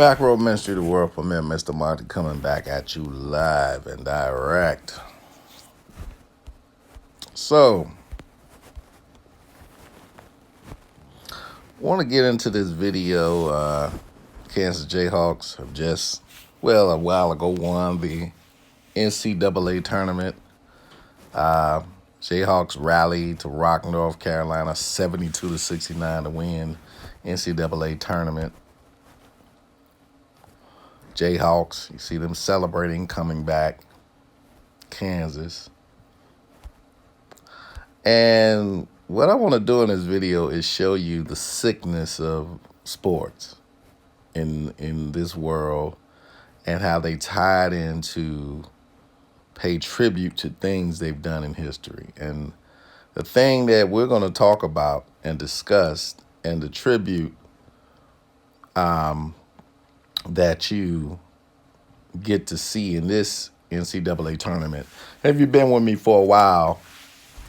Back Row Ministry of the World Premiere, Mr. Monty coming back at you live and direct. So, want to get into this video. Kansas Jayhawks have just, a while ago won the NCAA tournament. Jayhawks rallied to rock North Carolina 72-69 to win NCAA tournament. Jayhawks, you see them celebrating coming back. Kansas. And what I want to do in this video is show you the sickness of sports in this world and how they tied into pay tribute to things they've done in history. And the thing that we're going to talk about and discuss and the tribute that you get to see in this NCAA tournament. If you've been with me for a while,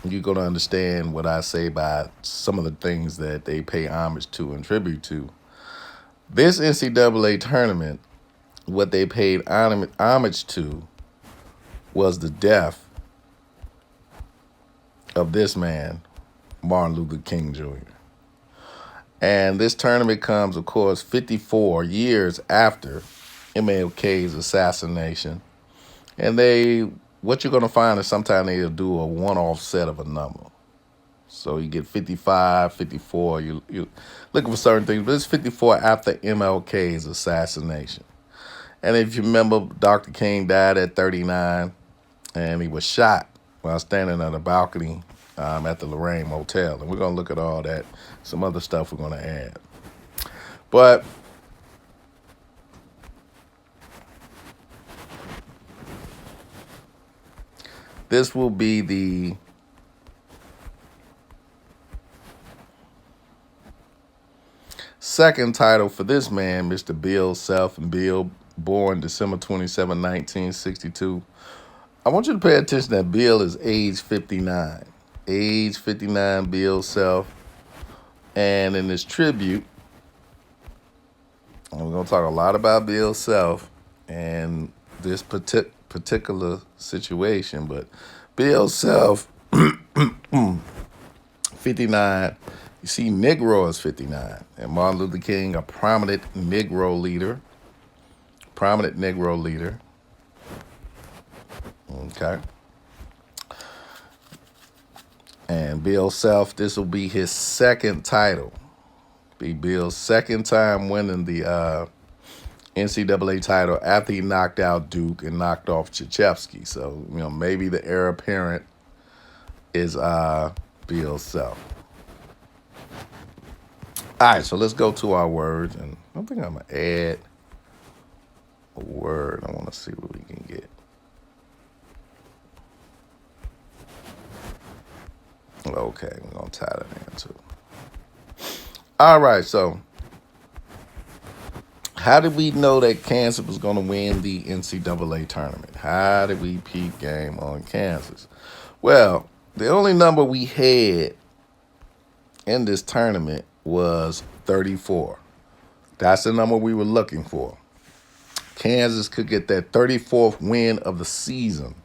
you're going to understand what I say by some of the things that they pay homage to and tribute to. This NCAA tournament, what they paid homage to was the death of this man, Martin Luther King Jr. And this tournament comes, of course, 54 years after MLK's assassination. And what you're going to find is sometimes they'll do a one-off set of a number. So you get 55, 54, you're looking for certain things, but it's 54 after MLK's assassination. And if you remember, Dr. King died at 39, and he was shot while standing on a balcony at the Lorraine Motel. And we're going to look at all that, some other stuff we're going to add. But this will be the second title for this man, Mr. Bill Self. And Bill, born December 27, 1962. I want you to pay attention that Bill is age 59. Age 59, Bill Self. And in this tribute, and we're going to talk a lot about Bill Self and this particular situation, but Bill Self, 59, you see Negro is 59, and Martin Luther King, a prominent Negro leader. Okay. And Bill Self, this will be his second title. Be Bill's second time winning the NCAA title after he knocked out Duke and knocked off Krzyzewski. So, maybe the heir apparent is Bill Self. All right, so let's go to our words. And I think I'm going to add a word. I want to see what we can get. Okay, we're going to tie that in too. All right, so how did we know that Kansas was going to win the NCAA tournament? How did we peep game on Kansas? Well, the only number we had in this tournament was 34. That's the number we were looking for. Kansas could get that 34th win of the season.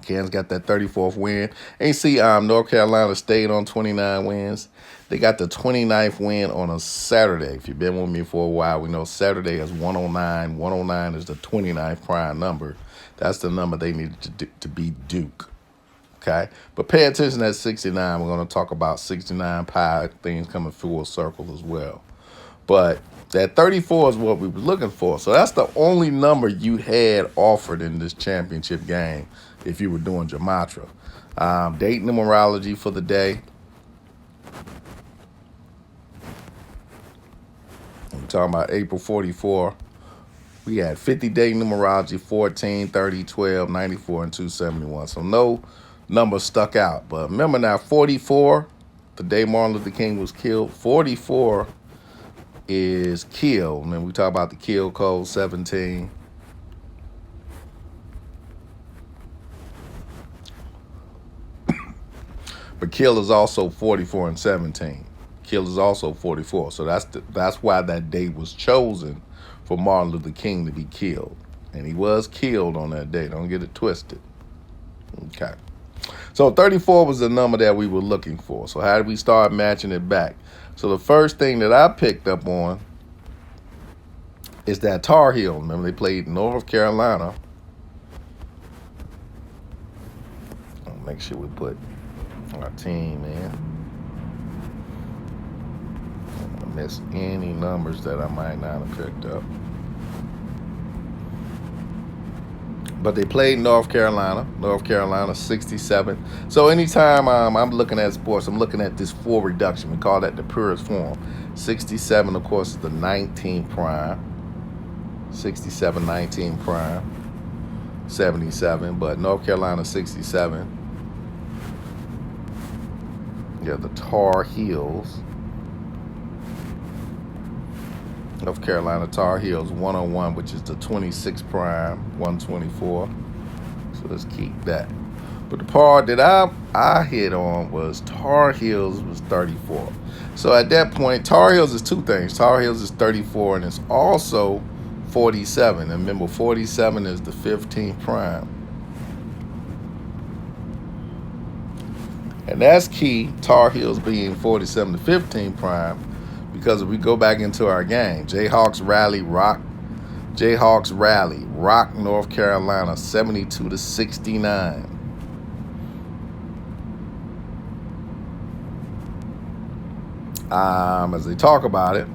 Kansas got that 34th win. And you see North Carolina stayed on 29 wins. They got the 29th win on a Saturday. If you've been with me for a while, we know Saturday is 109. 109 is the 29th prime number. That's the number they needed to beat Duke. Okay? But pay attention at 69. We're going to talk about 69 Pi things coming full circle as well. But that 34 is what we were looking for. So that's the only number you had offered in this championship game if you were doing gematria. Date numerology for the day. I'm talking about April 44. We had 50-day numerology, 14, 30, 12, 94, and 271. So no number stuck out. But remember now, 44, the day Martin Luther King was killed, 44 is kill. And then we talk about the kill code, 17. But kill is also 44 and 17. killed is also 44. So that's why that date was chosen for Martin Luther King to be killed. And he was killed on that day. Don't get it twisted. Okay. So 34 was the number that we were looking for. So how did we start matching it back? So the first thing that I picked up on is that Tar Heel. Remember, they played North Carolina. I'll make sure we put our team in. I don't want to miss any numbers that I might not have picked up. But they played North Carolina 67. So anytime I'm looking at sports, I'm looking at this 4 reduction. We call that the purest form. 67, of course, is the 19 prime. 67, 19 prime. 77, but North Carolina 67. Yeah, the Tar Heels. North Carolina Tar Heels 101, which is the 26 prime, 124. So let's keep that. But the part that I hit on was Tar Heels was 34. So at that point, Tar Heels is 2 things. Tar Heels is 34, and it's also 47. And remember, 47 is the 15 prime. And that's key, Tar Heels being 47 to 15 prime, because if we go back into our game, Jayhawks rally rock North Carolina 72 to 69. As they talk about it,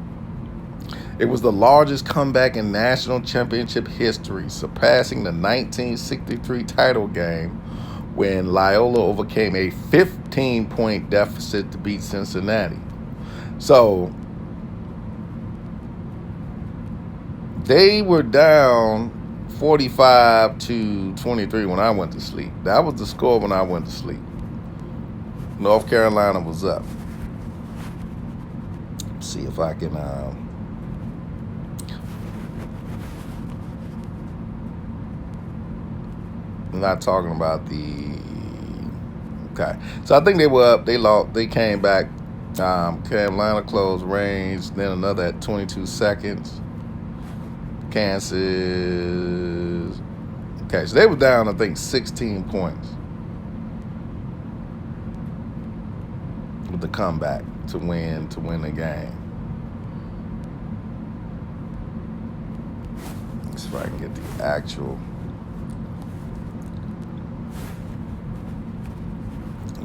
it was the largest comeback in national championship history, surpassing the 1963 title game when Loyola overcame a 15-point deficit to beat Cincinnati. So they were down 45 to 23 when I went to sleep. That was the score when I went to sleep. North Carolina was up. Let's see if I can I'm not talking about okay. So I think they were up. They lost. They came back. Carolina closed range. Then another at 22 seconds. Kansas. Okay, so they were down, I think, 16 points with the comeback to win the game. Let's see if I can get the actual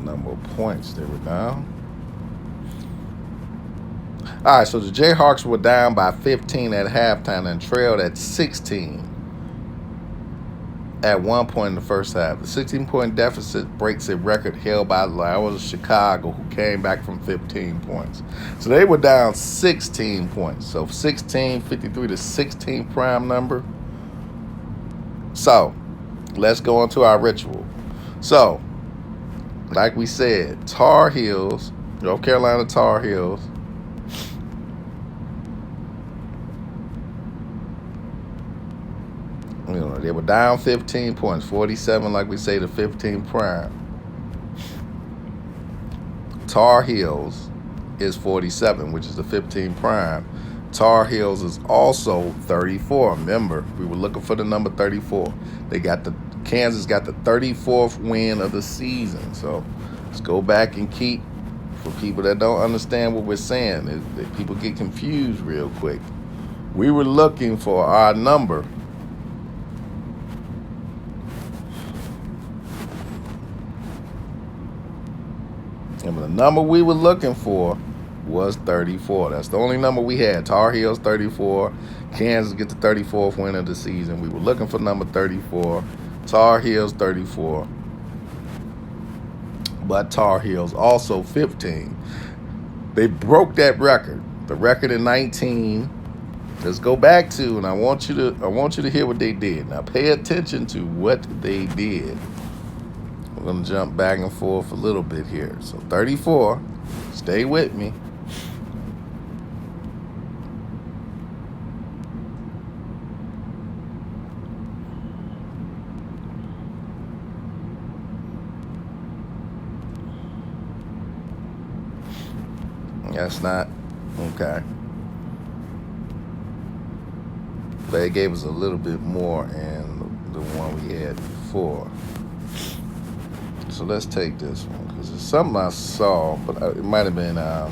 number of points they were down. All right, so the Jayhawks were down by 15 at halftime and trailed at 16 at one point in the first half. The 16-point deficit breaks a record held by Loyola Chicago, who came back from 15 points. So they were down 16 points. So 16, 53 to 16 prime number. So let's go into our ritual. So, like we said, Tar Heels, North Carolina Tar Heels, they were down 15 points, 47, like we say, to 15 prime. Tar Heels is 47, which is the 15 prime. Tar Heels is also 34. Remember, we were looking for the number 34. Kansas got the 34th win of the season. So let's go back and keep, for people that don't understand what we're saying, that people get confused real quick. We were looking for our number. And the number we were looking for was 34. That's the only number we had. Tar Heels 34. Kansas get the 34th win of the season. We were looking for number 34. Tar Heels 34. But Tar Heels also 15. They broke that record. The record in 19. Let's go back to, and I want you to hear what they did. Now pay attention to what they did. We're going to jump back and forth a little bit here. So 34, stay with me. That's not okay. But it gave us a little bit more in the one we had before. So let's take this one because it's something I saw, but it might have been. I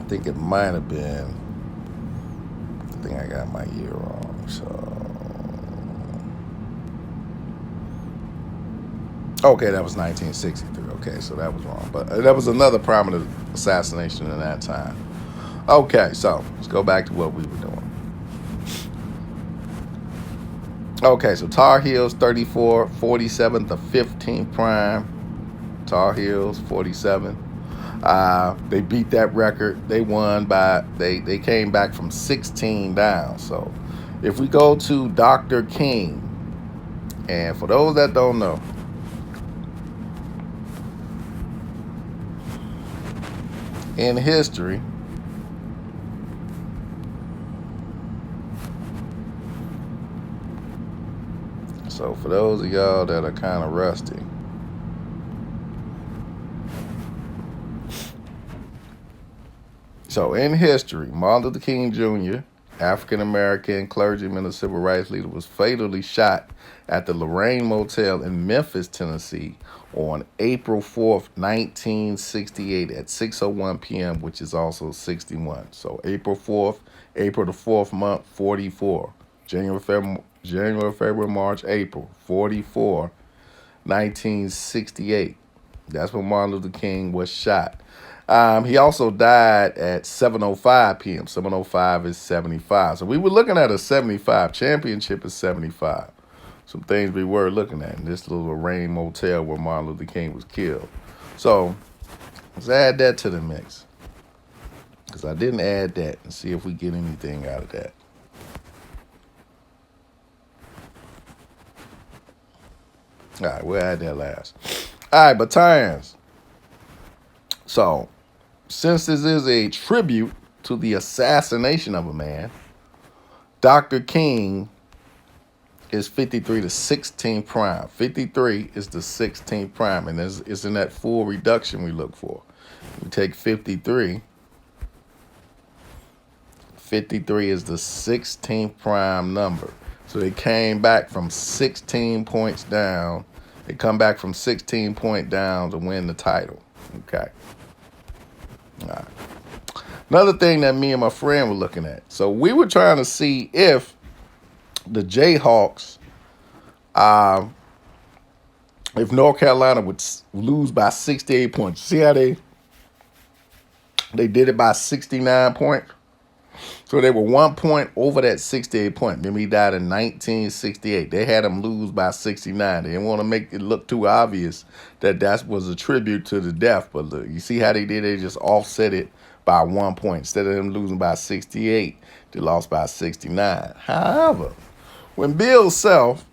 think it might have been. I think I got my year wrong. So okay, that was 1963. Okay, so that was wrong, but that was another prominent assassination in that time. Okay, so let's go back to what we were doing. Okay, so Tar Heels 34, 47 to 15 prime. Tar Heels 47. They beat that record. They won by they came back from 16 down. So if we go to Dr. King, and for those that don't know, in history, so for those of y'all that are kind of rusty, so in history, Martin Luther King Jr., African-American clergyman and civil rights leader, was fatally shot at the Lorraine Motel in Memphis, Tennessee on April 4th, 1968 at 6:01 p.m., which is also 61. So April 4th, April the 4th month, 44. January, February, March, April, 44, 1968. That's when Martin Luther King was shot. He also died at 7:05 p.m. 7:05 is 75. So we were looking at a 75. Championship is 75. Some things we were looking at in this little Lorraine Motel where Martin Luther King was killed. So let's add that to the mix. Because I didn't add that and see if we get anything out of that. All right, we'll add that last. All right, battalions. So since this is a tribute to the assassination of a man, Dr. King is 53 to 16 prime. 53 is the 16 prime, and it's in that full reduction we look for. We take 53. 53 is the 16th prime number. So they came back from 16 points down. They come back from 16 point down to win the title. Okay. All right. Another thing that me and my friend were looking at. So we were trying to see if the Jayhawks, if North Carolina would lose by 68 points. See how they did it by 69 points? So they were 1 point over that 68 point. Remember, he died in 1968. They had him lose by 69. They didn't want to make it look too obvious that was a tribute to the death. But look, you see how they did? They just offset it by 1 point. Instead of them losing by 68, they lost by 69. However, when Bill Self,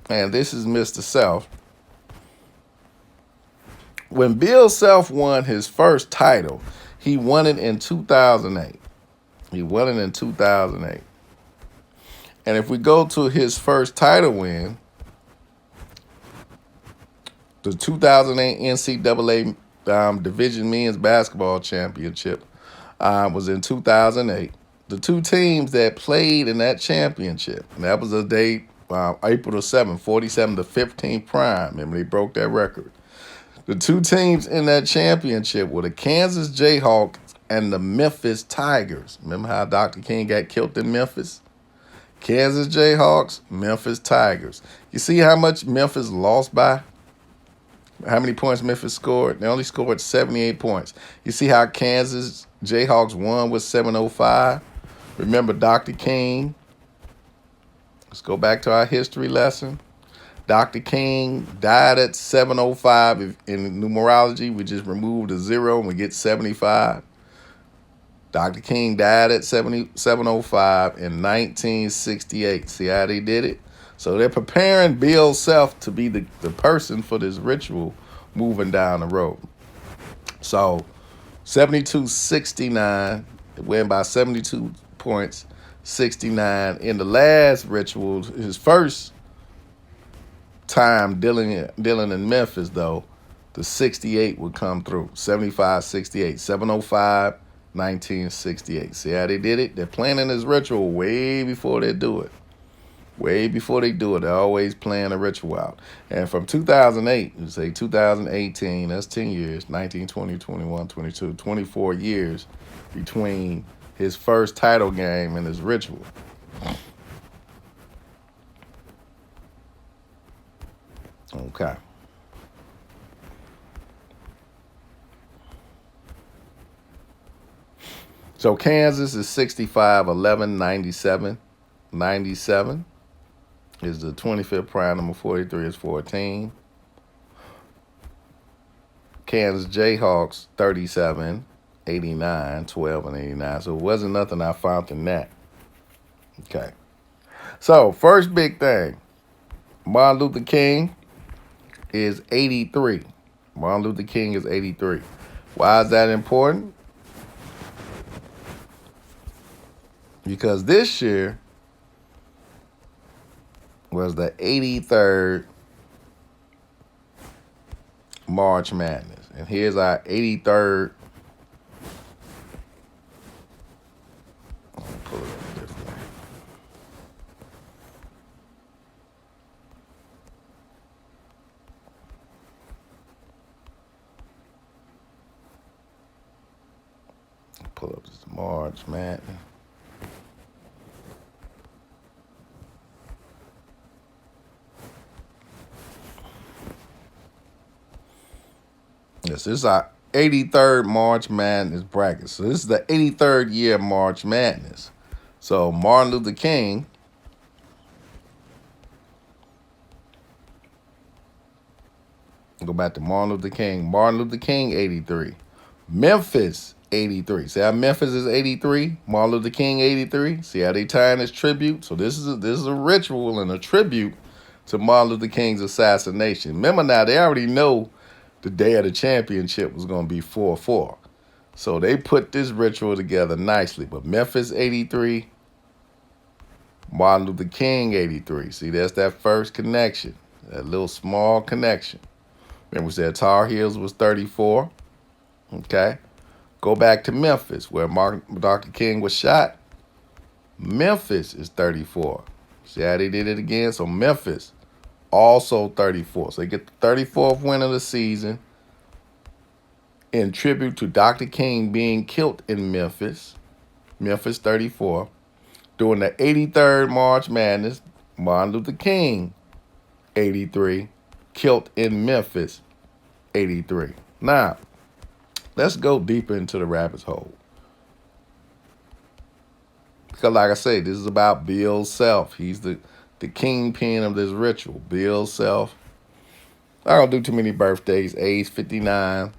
and this is Mr. Self, when Bill Self won his first title, he won it in 2008. He won it in 2008. And if we go to his first title win, the 2008 NCAA Division Men's Basketball Championship was in 2008. The two teams that played in that championship, and that was the date, April the 7th, 47 to 15 prime. Remember, they broke that record. The two teams in that championship were the Kansas Jayhawks and the Memphis Tigers. Remember how Dr. King got killed in Memphis? Kansas Jayhawks, Memphis Tigers. You see how much Memphis lost by? How many points Memphis scored? They only scored 78 points. You see how Kansas Jayhawks won with 7:05? Remember Dr. King? Let's go back to our history lesson. Dr. King died at 7:05. In numerology, we just remove the 0 and we get 75. Dr. King died at 7:05 in 1968. See how they did it? So they're preparing Bill Self to be the person for this ritual moving down the road. So 72-69, it went by 72 points, 69. In the last ritual, his first time dealing in Memphis, though, the 68 would come through. 75, 68, 705, 1968. See how they did it? They're planning this ritual way before they do it. Way before they do it, they're always playing a ritual out. And from 2008, you say 2018, that's 10 years, 19, 20, 21, 22, 24 years between his first title game and his ritual. Okay. So Kansas is 65, 11, 97. 97 is the 25th prime number, 43 is 14. Kansas Jayhawks, 37, 89, 12, and 89. So it wasn't nothing I found in that. Okay. So first big thing, Martin Luther King is 83. Martin Luther King is 83. Why is that important? Because this year was the 83rd March Madness. And here's our 83rd. I'll pull it up this way. Pull up this March Madness. Yes, this is our 83rd March Madness bracket. So this is the 83rd year March Madness. So Martin Luther King go back to Martin Luther King. Martin Luther King, 83. Memphis, 83. See how Memphis is 83? Martin Luther King, 83. See how they tying this tribute? So this is a ritual and a tribute to Martin Luther King's assassination. Remember now, they already know the day of the championship was going to be 4-4. So they put this ritual together nicely. But Memphis, 83. Martin Luther King, 83. See, that's that first connection. That little small connection. Remember we said Tar Heels was 34. Okay. Go back to Memphis where Dr. King was shot. Memphis is 34. See how they did it again? So Memphis, also 34. So they get the 34th win of the season in tribute to Dr. King being killed in Memphis. Memphis, 34. During the 83rd March Madness, Martin Luther King, 83. Killed in Memphis, 83. Now, let's go deeper into the rabbit's hole. Because like I say, this is about Bill Self. He's the kingpin of this ritual. Bill Self. I don't do too many birthdays. Age 59.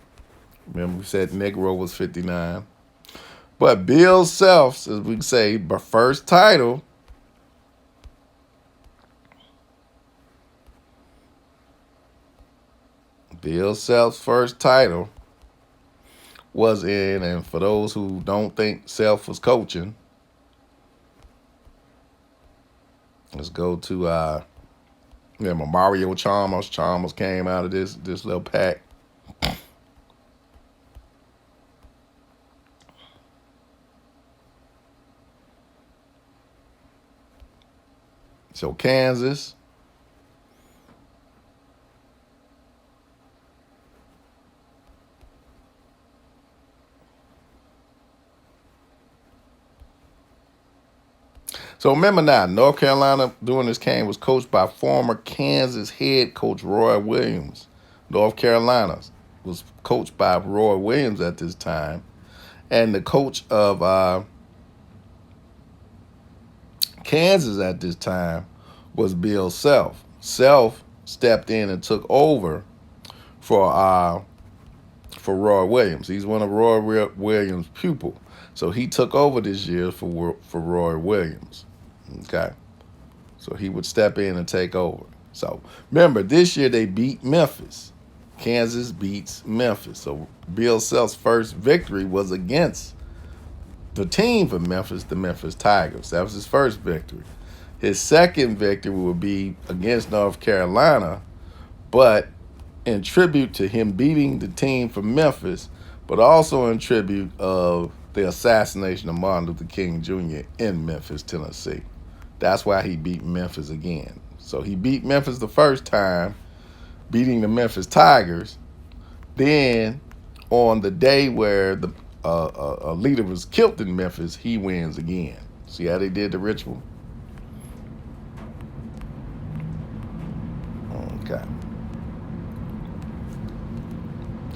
Remember we said Negro was 59. But Bill Self, as we can say, first title Bill Self's first title was in, and for those who don't think Self was coaching, let's go to Mario Chalmers. Chalmers came out of this little pack. So Kansas. So remember now, North Carolina during this game was coached by former Kansas head coach Roy Williams. North Carolina was coached by Roy Williams at this time. And the coach of Kansas at this time was Bill Self. Self stepped in and took over for Roy Williams. He's one of Roy Williams' pupil. So he took over this year for Roy Williams. Okay. So he would step in and take over. So remember, this year they beat Memphis. Kansas beats Memphis. So Bill Self's first victory was against the team for Memphis, the Memphis Tigers. That was his first victory. His second victory would be against North Carolina but in tribute to him beating the team from Memphis, but also in tribute of the assassination of Martin Luther King Jr. in Memphis, Tennessee. That's why he beat Memphis again. So he beat Memphis the first time, beating the Memphis Tigers. Then on the day where the a leader was killed in Memphis, he wins again. See how they did the ritual? Okay.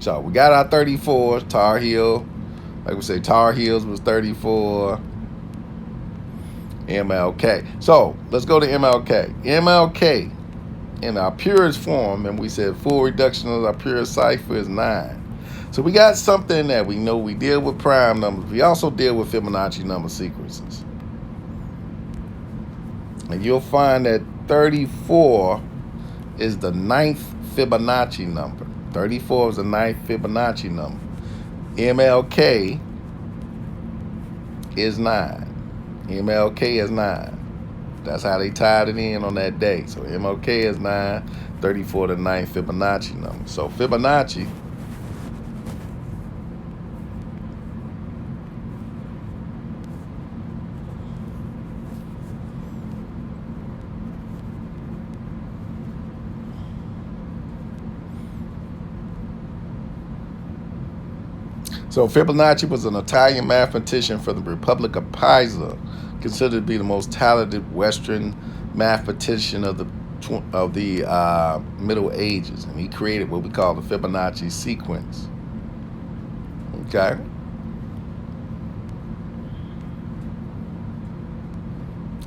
So we got our 34, Tar Heel. Like we say, Tar Heels was 34. MLK. So let's go to MLK. MLK in our purest form, and we said full reduction of our purest cipher is 9. So we got something that we know we deal with prime numbers. We also deal with Fibonacci number sequences. And you'll find that 34 is the 9th Fibonacci number. 34 is the 9th Fibonacci number. MLK is 9. MLK is 9. That's how they tied it in on that day. So MLK is 9, 34 the 9th Fibonacci number. So Fibonacci Fibonacci was an Italian mathematician from the Republic of Pisa, considered to be the most talented Western mathematician of the Middle Ages, and he created what we call the Fibonacci sequence. Okay.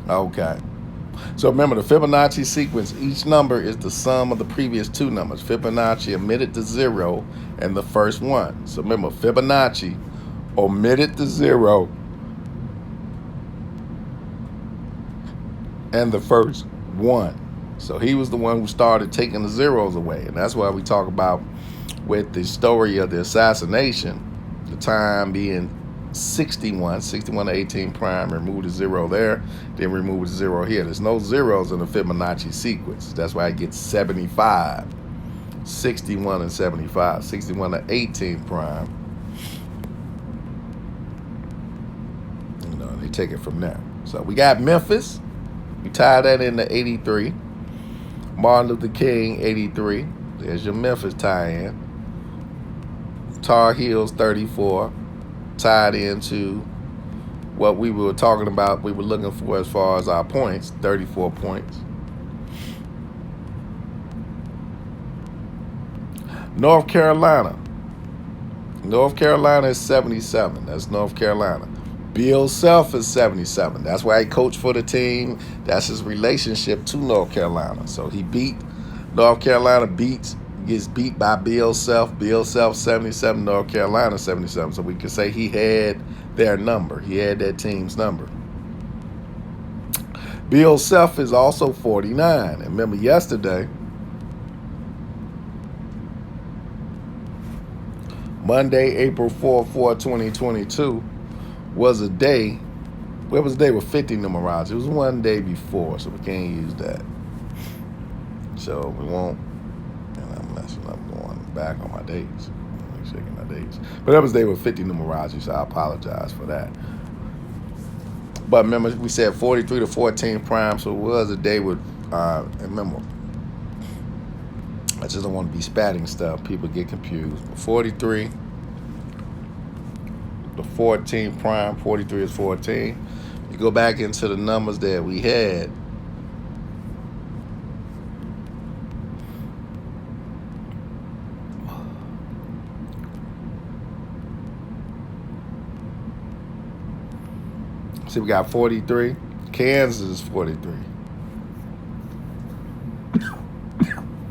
Okay. So remember, the Fibonacci sequence, each number is the sum of the previous two numbers. Fibonacci omitted the 0 and the first one. So remember, Fibonacci omitted the 0 and the first one. So he was the one who started taking the zeros away. And that's why we talk about with the story of the assassination, the time being 61 to 18 prime, remove the 0 there, then remove the 0 here. There's no zeros in the Fibonacci sequence. That's why it gets 75, 61 and 75, 61 to 18 prime. You know, they take it from there. So we got Memphis. We tie that into 83. Martin Luther King, 83. There's your Memphis tie-in. Tar Heels, 34. Tied into what we were talking about, we were looking for as far as our points, 34 points. North Carolina. North Carolina is 77. That's North Carolina. Bill Self is 77. That's why he coached for the team. That's his relationship to North Carolina. So he beat North Carolina, gets beat by Bill Self. Bill Self 77, North Carolina 77. So we could say he had their number. He had that team's number. Bill Self is also 49. And remember yesterday, Monday, April 4, 2022, was a day, where was the day with 50 numerology? It was one day before, so we can't use that. So we won't, and I'm messing up going back on my dates. I'm checking my dates. But that was the day with 50 numerology, so I apologize for that. But remember, we said 43 to 14 prime, so it was a day with, remember, I just don't want to be spatting stuff. People get confused. But 43 to 14 prime, 43 is 14. You go back into the numbers that we had. See, we got 43. Kansas is 43.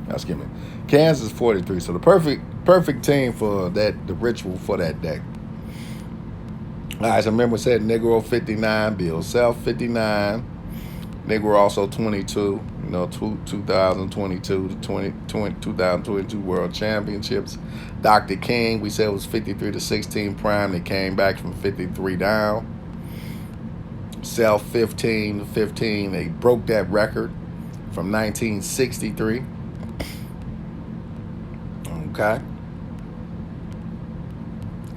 Excuse me. Kansas is 43. So the perfect team for that, the ritual for that day. All right, so remember, we said Negro 59, Bill Self 59, Negro also 22, you know, 2022 to 2022 World Championships. Dr. King, we said was 53 to 16 prime. They came back from 53 down. Self 15 to 15, they broke that record from 1963. Okay.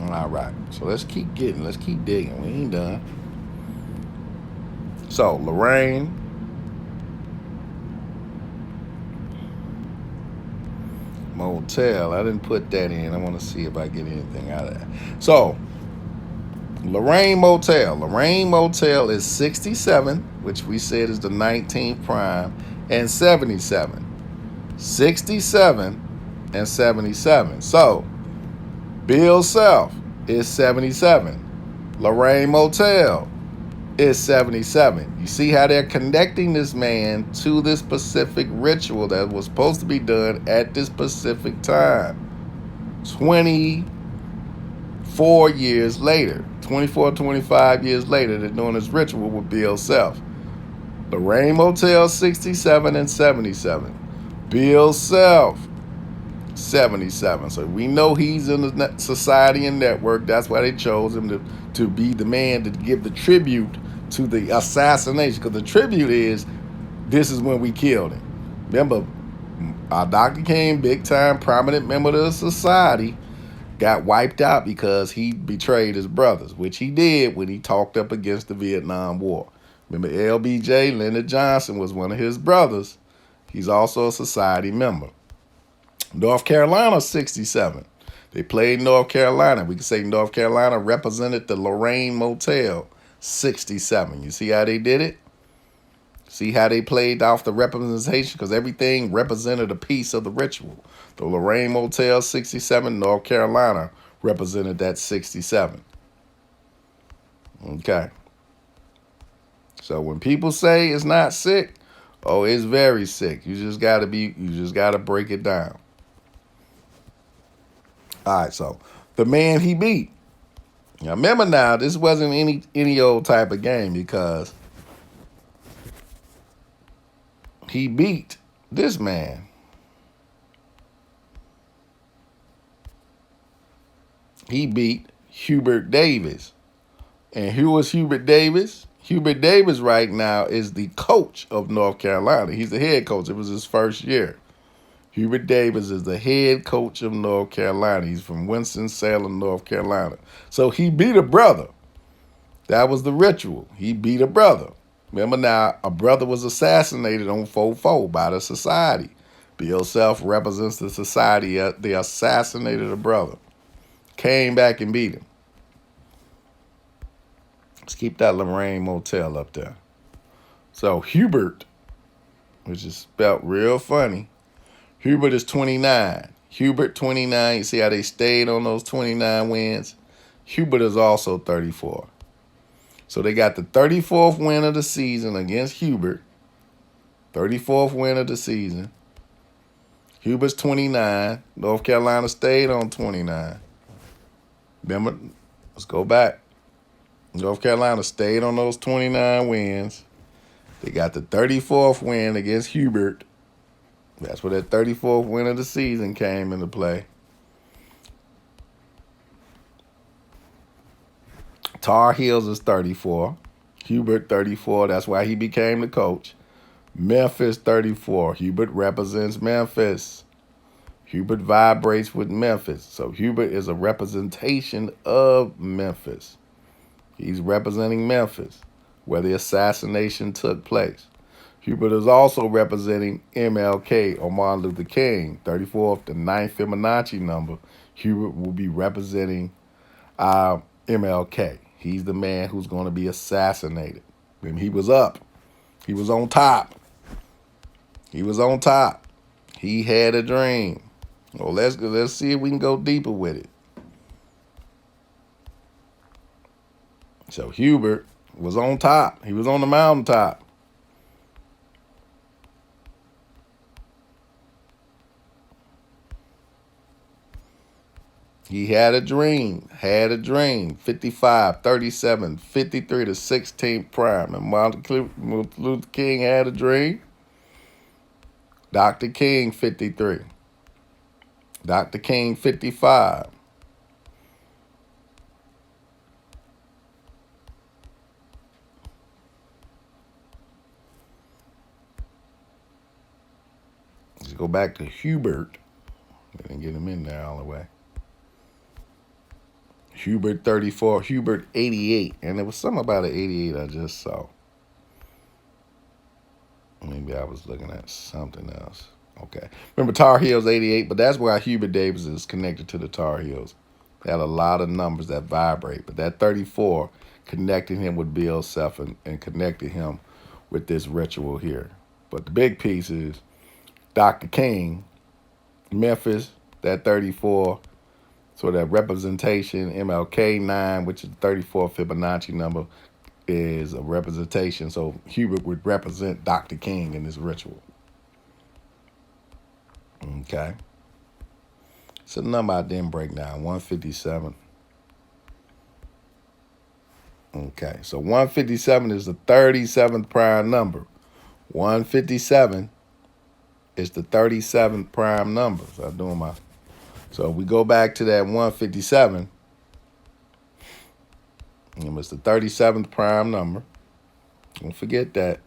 All right. So let's keep digging. We ain't done. So Lorraine Motel. I didn't put that in. I want to see if I get anything out of that. So Lorraine Motel. Lorraine Motel is 67, which we said is the 19th prime, and 77. 67 and 77. So Bill Self is 77. Lorraine Motel is 77. You see how they're connecting this man to this specific ritual that was supposed to be done at this specific time. 24 years later, 24, 25 years later, they're doing this ritual with Bill Self. Lorraine Motel 67 and 77. Bill Self 77. So we know he's in the society and network. That's why they chose him to be the man to give the tribute to the assassination. Because the tribute is, this is when we killed him. Remember, our Dr. King, big time prominent member of the society, got wiped out because he betrayed his brothers, which he did when he talked up against the Vietnam War. Remember, LBJ, Lyndon Johnson, was one of his brothers. He's also a society member. North Carolina, 67. They played North Carolina. We can say North Carolina represented the Lorraine Motel, 67. You see how they did it? See how they played off the representation? Because everything represented a piece of the ritual. The Lorraine Motel, 67, North Carolina represented that 67. Okay. So when people say it's not sick, oh, it's very sick. You just gotta break it down. All right, so the man he beat. Now remember now, this wasn't any old type of game because he beat this man. He beat Hubert Davis. And who was Hubert Davis? Hubert Davis right now is the coach of North Carolina. He's the head coach. It was his first year. Hubert Davis is the head coach of North Carolina. He's from Winston-Salem, North Carolina. So he beat a brother. That was the ritual. He beat a brother. Remember now, a brother was assassinated on 4-4 by the society. Bill Self represents the society. They assassinated a brother. Came back and beat him. Let's keep that Lorraine Motel up there. So Hubert, which is spelled real funny, Hubert is 29. Hubert 29. You see how they stayed on those 29 wins? Hubert is also 34. So they got the 34th win of the season against Hubert. 34th win of the season. Hubert's 29. North Carolina stayed on 29. Remember, let's go back. North Carolina stayed on those 29 wins. They got the 34th win against Hubert. That's where that 34th win of the season came into play. Tar Heels is 34. Hubert 34. That's why he became the coach. Memphis 34. Hubert represents Memphis. Hubert vibrates with Memphis. So Hubert is a representation of Memphis. He's representing Memphis, where the assassination took place. Hubert is also representing MLK, or Martin Luther King, 34th, the 9th Fibonacci number. Hubert will be representing MLK. He's the man who's going to be assassinated. And he was up. He was on top. He was on top. He had a dream. Well, let's see if we can go deeper with it. So Hubert was on top. He was on the mountaintop. He had a dream. 55, 37, 53 to 16th prime. And Martin Luther King had a dream. Dr. King, 53. Dr. King, 55. Let's go back to Hubert. They didn't get him in there all the way. Hubert 34, Hubert 88. And there was something about an 88 I just saw. Maybe I was looking at something else. Okay. Remember Tar Heels 88, but that's why Hubert Davis is connected to the Tar Heels. They had a lot of numbers that vibrate, but that 34 connected him with Bill Self and connected him with this ritual here. But the big piece is Dr. King, Memphis, that 34. So that representation, MLK 9, which is the 34 Fibonacci number, is a representation. So Hubert would represent Dr. King in this ritual. Okay. It's a number I didn't break down, 157. Okay, so 157 is the 37th prime number. 157 is the 37th prime number. So we go back to that 157. And it's the 37th prime number. Don't forget that.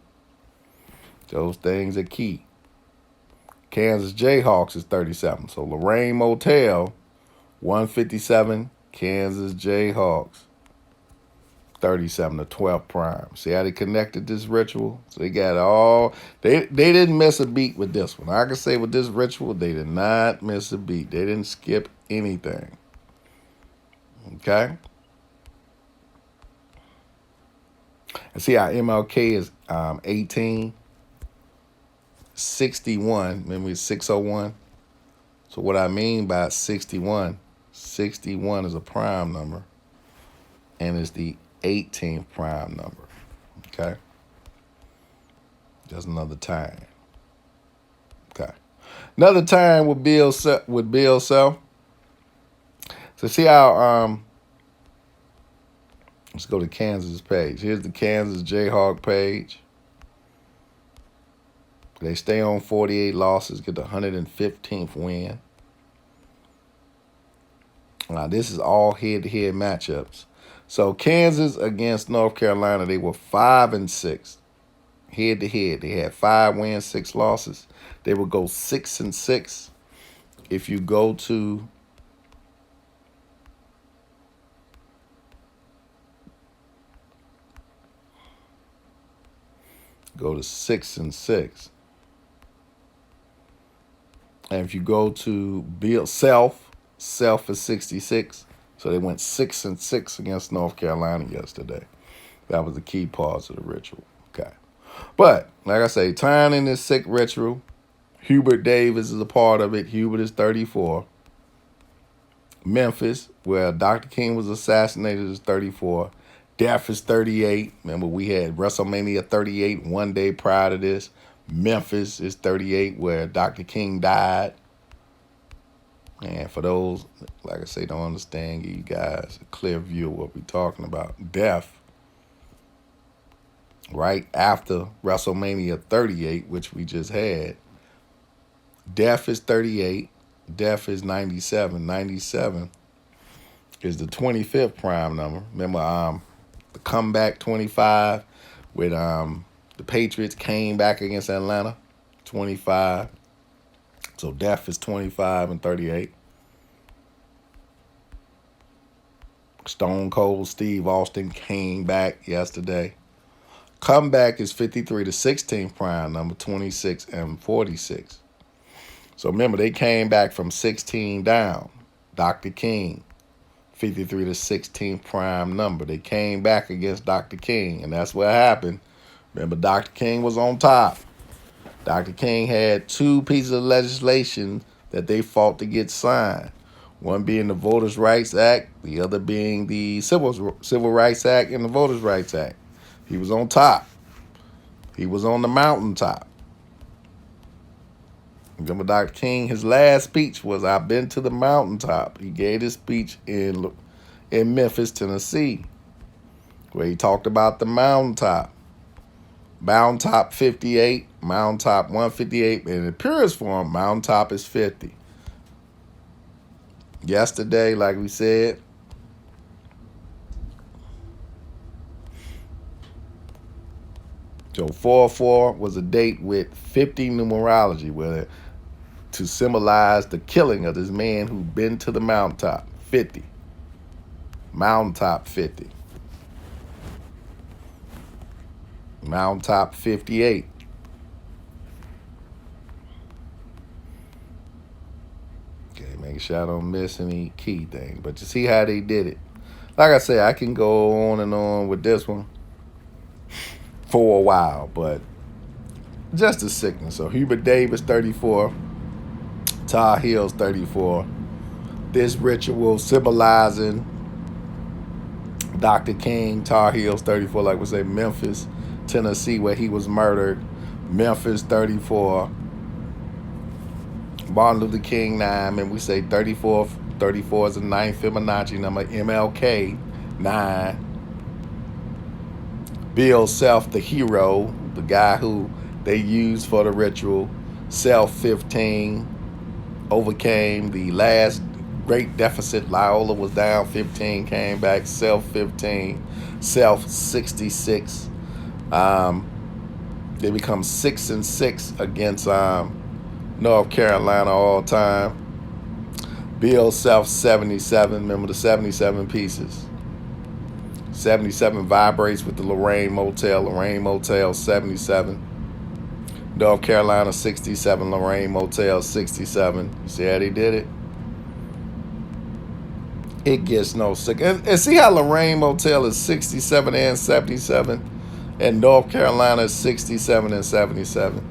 Those things are key. Kansas Jayhawks is 37. So Lorraine Motel, 157, Kansas Jayhawks, 37, the 12th prime. See how they connected this ritual? So they got all, they didn't miss a beat with this one. I can say with this ritual, they did not miss a beat. They didn't skip anything. Okay? And see how MLK is 18, 61, remember it's 601? So what I mean by 61 is a prime number, and it's the 18th prime number, okay? Just another time, okay? Another time with Bill Self. So see how, let's go to Kansas page. Here's the Kansas Jayhawk page. They stay on 48 losses, get the 115th win. Now, this is all head-to-head matchups. So Kansas against North Carolina, they were 5-6 head-to-head. They had 5 wins, 6 losses. They would go 6-6 if you go to go to 6-6. And if you go to Bill Self is 66. So they went 6-6 against North Carolina yesterday. That was the key part of the ritual. Okay. But, like I say, tying in this sick ritual, Hubert Davis is a part of it. Hubert is 34. Memphis, where Dr. King was assassinated, is 34. Death is 38. Remember, we had WrestleMania 38 one day prior to this. Memphis is 38, where Dr. King died. And for those, like I say, don't understand, give you guys a clear view of what we're talking about. Death, right after WrestleMania 38, which we just had. Death is 38. Death is 97. 97 is the 25th prime number. Remember the comeback 25 with the Patriots came back against Atlanta, 25. So Death is 25 and 38. Stone Cold Steve Austin came back yesterday. Comeback is 53, the 16th prime number, 26 and 46. So remember, they came back from 16 down. Dr. King, 53 to 16th prime number. They came back against Dr. King, and that's what happened. Remember, Dr. King was on top. Dr. King had 2 pieces of legislation that they fought to get signed. One being the Voters' Rights Act, the other being the Civil Rights Act and the Voters' Rights Act. He was on top. He was on the mountaintop. Remember Dr. King, his last speech was, "I've been to the mountaintop." He gave his speech in Memphis, Tennessee, where he talked about the mountaintop. Mountaintop 58, mountaintop 158, and in the purest form, mountaintop is 50. Yesterday, like we said, so 4-4 was a date with 50 numerology, where to symbolize the killing of this man who'd been to the mountaintop. 50. Mountaintop 50. Mountaintop 58. Okay, make sure I don't miss any key things. But you see how they did it. Like I said, I can go on and on with this one for a while, but just a sickness. So Hubert Davis, 34. Tar Heels, 34. This ritual symbolizing Dr. King, Tar Heels, 34, like we say, Memphis, Tennessee, where he was murdered. Memphis, 34. Martin Luther King, 9. And we say 34. 34 is the 9th Fibonacci number. MLK, 9. Bill Self, the hero, the guy who they used for the ritual. Self, 15. Overcame the last great deficit. Loyola was down 15, came back. Self, 15. Self, 66. They become 6-6 against North Carolina all time. Bill Self, 77. Remember the 77 pieces. 77 vibrates with the Lorraine Motel. Lorraine Motel, 77. North Carolina, 67. Lorraine Motel, 67. You see how they did it? It gets no sick. And see how Lorraine Motel is 67 and 77? And North Carolina is 67 and 77.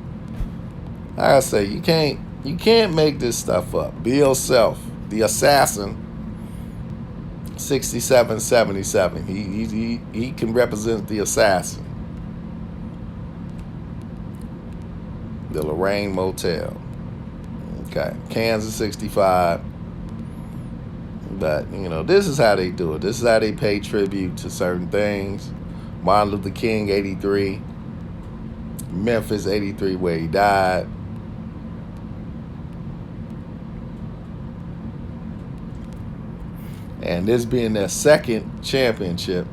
Like I say, you can't make this stuff up. Bill Self, the assassin, 67, 77. He can represent the assassin. The Lorraine Motel. Okay. Kansas, 65. But, this is how they do it. This is how they pay tribute to certain things. Martin Luther King, 83. Memphis, 83, where he died. And this being their second championship.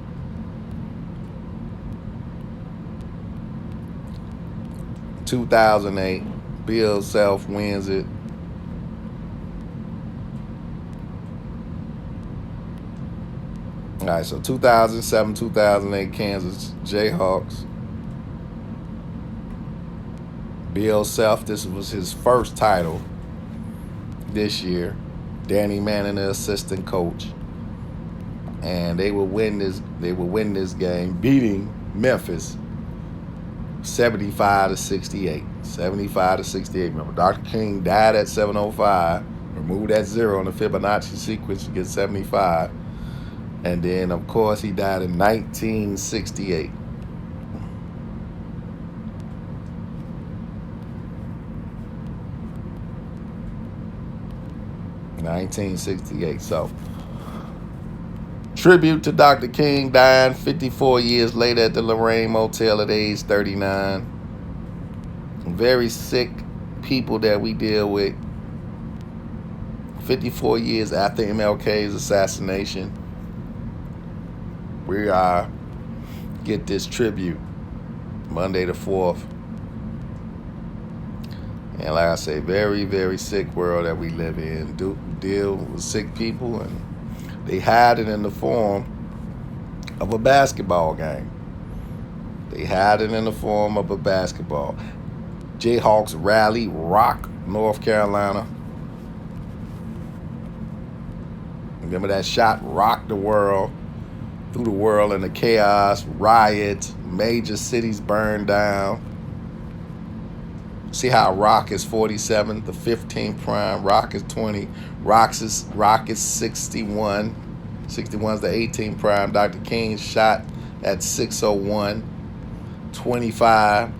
(2008), Bill Self wins it. All right, so 2007, 2008 Kansas Jayhawks. Bill Self, this was his first title this year. Danny Manning, the assistant coach. And they will win this game, beating Memphis 75-68. 75-68. Remember, Dr. King died at 7:05. Remove that 0 in the Fibonacci sequence, you get 75. And then, of course, he died in 1968. So, tribute to Dr. King, dying 54 years later at the Lorraine Motel at age 39. Very sick people that we deal with. 54 years after MLK's assassination, we get this tribute Monday the 4th. And like I say, very, very sick world that we live in. Deal with sick people, and they hide it in the form of a basketball game. They hide it in the form of a basketball. Jayhawks rally, rock North Carolina. Remember that shot rocked the world, threw the world into chaos, riots, major cities burned down. See how Rock is 47, the 15th prime. Rock is 20. Rock is 61. 61 is the 18th prime. Dr. King shot at 6:01. 25.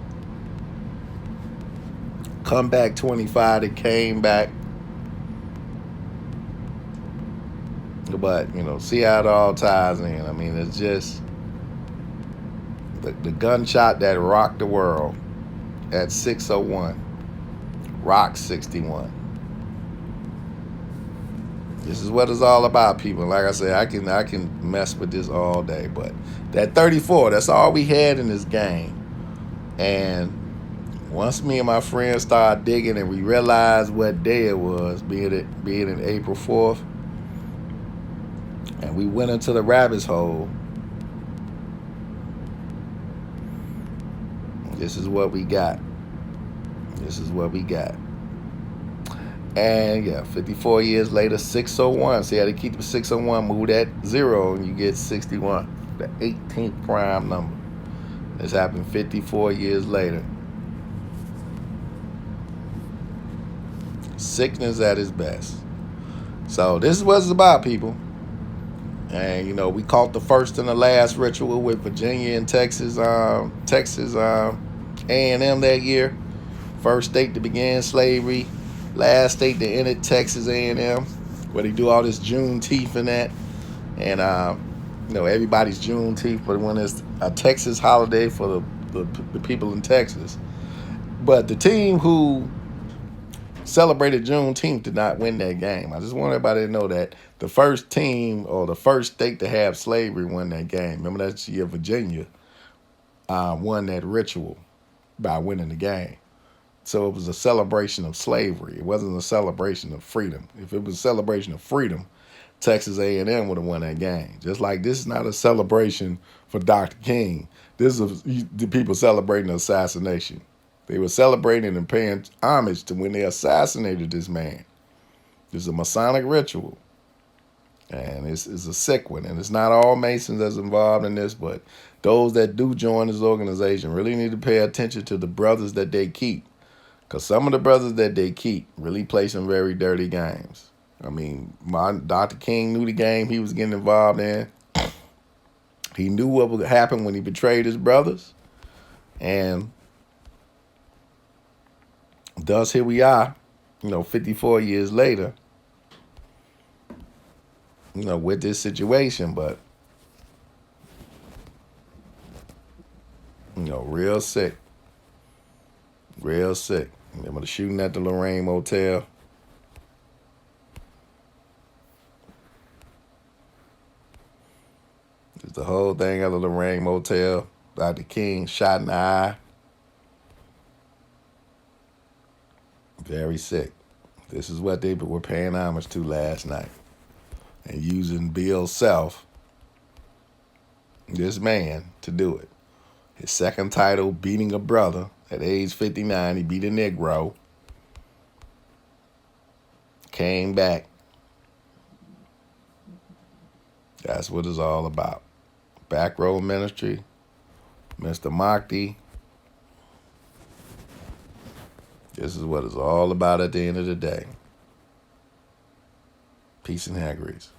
Comeback 25. They came back. But, see how it all ties in. I mean, it's just the gunshot that rocked the world at 6:01. Rock 61. This is what it's all about, people. Like I said, I can mess with this all day, but that 34, that's all we had in this game. And Once me and my friends started digging and we realized what day it was, being in April 4th, and we went into the rabbit's hole, this is what we got. This is what we got. And yeah, 54 years later, 601. So you had to keep the 601, move that zero, and you get 61, the 18th prime number. This happened 54 years later. Sickness at its best. So this is what it's about, people. And we caught the first and the last ritual with Virginia and Texas, A&M that year. First state to begin slavery, last state to end it, Texas A&M, where they do all this Juneteenth and that. And everybody's Juneteenth, but when it's a Texas holiday for the people in Texas. But the team who celebrated Juneteenth did not win that game. I just want everybody to know that the first team or the first state to have slavery won that game. Remember that year Virginia won that ritual by winning the game. So it was a celebration of slavery. It wasn't a celebration of freedom. If it was a celebration of freedom, Texas A&M would have won that game. Just like this is not a celebration for Dr. King. This is the people celebrating the assassination. They were celebrating and paying homage to when they assassinated this man. It's a Masonic ritual. And it's a sick one. And it's not all Masons that's involved in this, but those that do join this organization really need to pay attention to the brothers that they keep. Because some of the brothers that they keep really play some very dirty games. I mean, Dr. King knew the game he was getting involved in. He knew what would happen when he betrayed his brothers. And thus here we are, 54 years later, with this situation. But, real sick. Real sick. Remember the shooting at the Lorraine Motel? It's the whole thing at the Lorraine Motel. Dr. King shot in the eye. Very sick. This is what they were paying homage to last night. And using Bill Self, this man, to do it. His second title, beating a brother. At age 59, he beat a Negro. Came back. That's what it's all about. Back row ministry. Mr. Mahdi. This is what it's all about at the end of the day. Peace and hair grease.